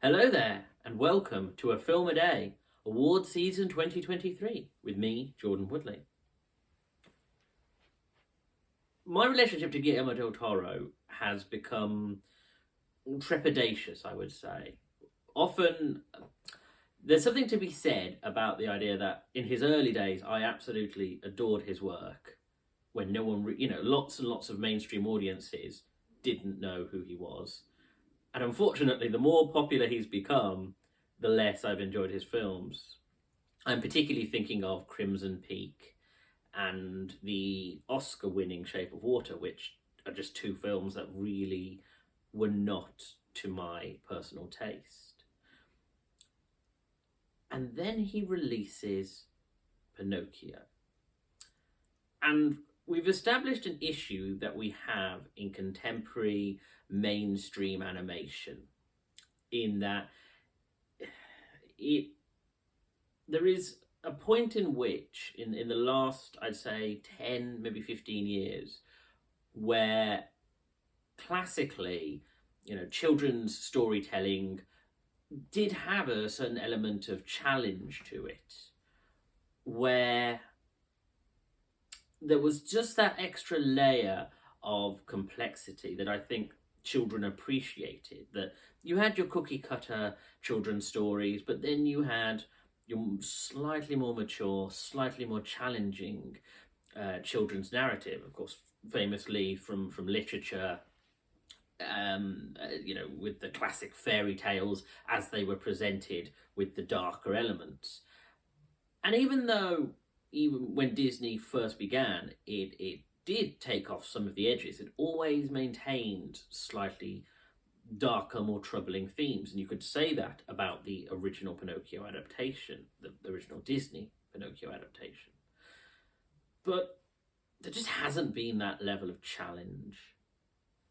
Hello there, and welcome to A Film a Day, Award Season 2023, with me, Jordan Woodley. My relationship to Guillermo del Toro has become trepidatious, I would say. Often, there's something to be said about the idea that in his early days, I absolutely adored his work, when no one, lots and lots of mainstream audiences didn't know who he was. And unfortunately, the more popular he's become, the less I've enjoyed his films. I'm particularly thinking of Crimson Peak and the Oscar-winning Shape of Water, which are just two films that really were not to my personal taste. And then he releases Pinocchio. And we've established an issue that we have in contemporary mainstream animation, in that there is a point in which, in the last, I'd say, 10, maybe 15 years, where classically, children's storytelling did have a certain element of challenge to it, where there was just that extra layer of complexity that I think children appreciated. That you had your cookie cutter children's stories, but then you had your slightly more mature, slightly more challenging children's narrative, of course, famously from literature, with the classic fairy tales as they were presented with the darker elements. And even when Disney first began, it did take off some of the edges. It always maintained slightly darker, more troubling themes. And you could say that about the original Pinocchio adaptation, the original Disney Pinocchio adaptation. But there just hasn't been that level of challenge.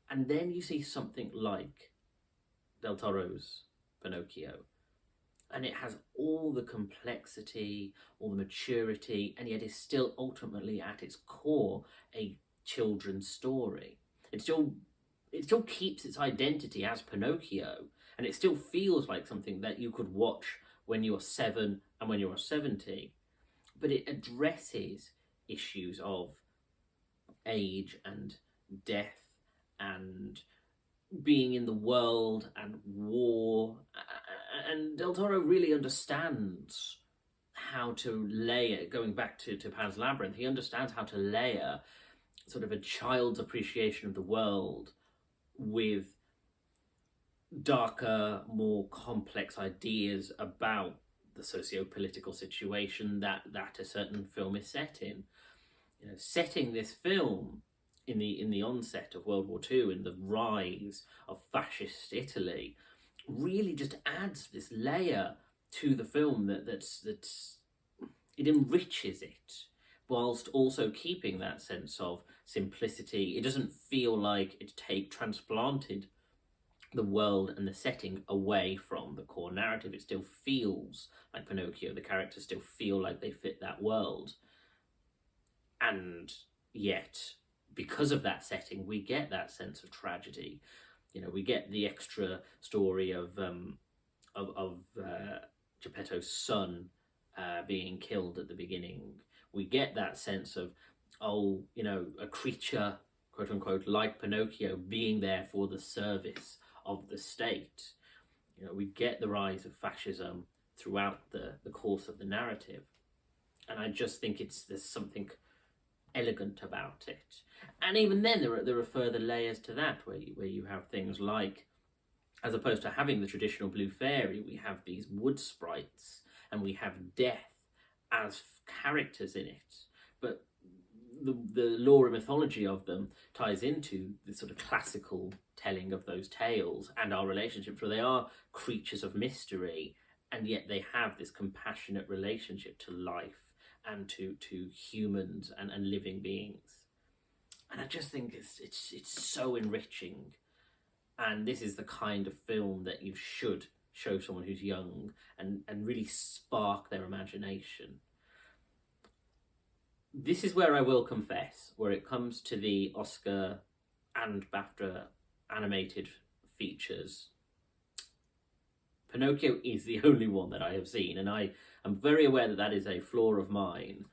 And then you see something like Del Toro's Pinocchio, and it has all the complexity, all the maturity, and yet is still ultimately at its core a children's story. It still keeps its identity as Pinocchio, and it still feels like something that you could watch when you're 7 and when you're 70. But it addresses issues of age and death and being in the world and war, and Del Toro really understands how to layer, going back to Pan's Labyrinth, he understands how to layer sort of a child's appreciation of the world with darker, more complex ideas about the socio-political situation that a certain film is set in. Setting this film in the onset of World War II, in the rise of fascist Italy, really just adds this layer to the film that's it enriches it, whilst also keeping that sense of simplicity. It doesn't feel like it transplanted the world and the setting away from the core narrative. It still feels like Pinocchio. The characters still feel like they fit that world. And yet, because of that setting, we get that sense of tragedy. We get the extra story of Geppetto's son being killed at the beginning. We get that sense of, a creature, quote unquote, like Pinocchio being there for the service of the state. We get the rise of fascism throughout the course of the narrative. And I just think there's something elegant about it. And even then there are further layers to that, where you have things like, as opposed to having the traditional blue fairy, we have these wood sprites, and we have death as characters in it. But the lore and mythology of them ties into the sort of classical telling of those tales and our relationships, where they are creatures of mystery, and yet they have this compassionate relationship to life and to humans and living beings. And I just think it's so enriching. And this is the kind of film that you should show someone who's young and really spark their imagination. This is where I will confess, where it comes to the Oscar and BAFTA animated features, Pinocchio is the only one that I have seen, and I am very aware that that is a flaw of mine,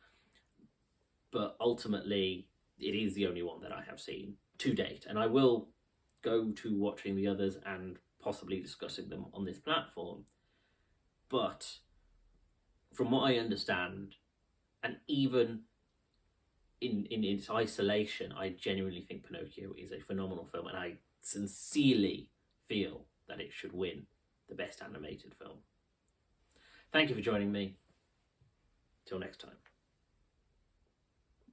but ultimately it is the only one that I have seen to date, and I will go to watching the others and possibly discussing them on this platform. But from what I understand, and even in its isolation, I genuinely think Pinocchio is a phenomenal film, and I sincerely feel that it should win the Best Animated Film. Thank you for joining me. Till next time.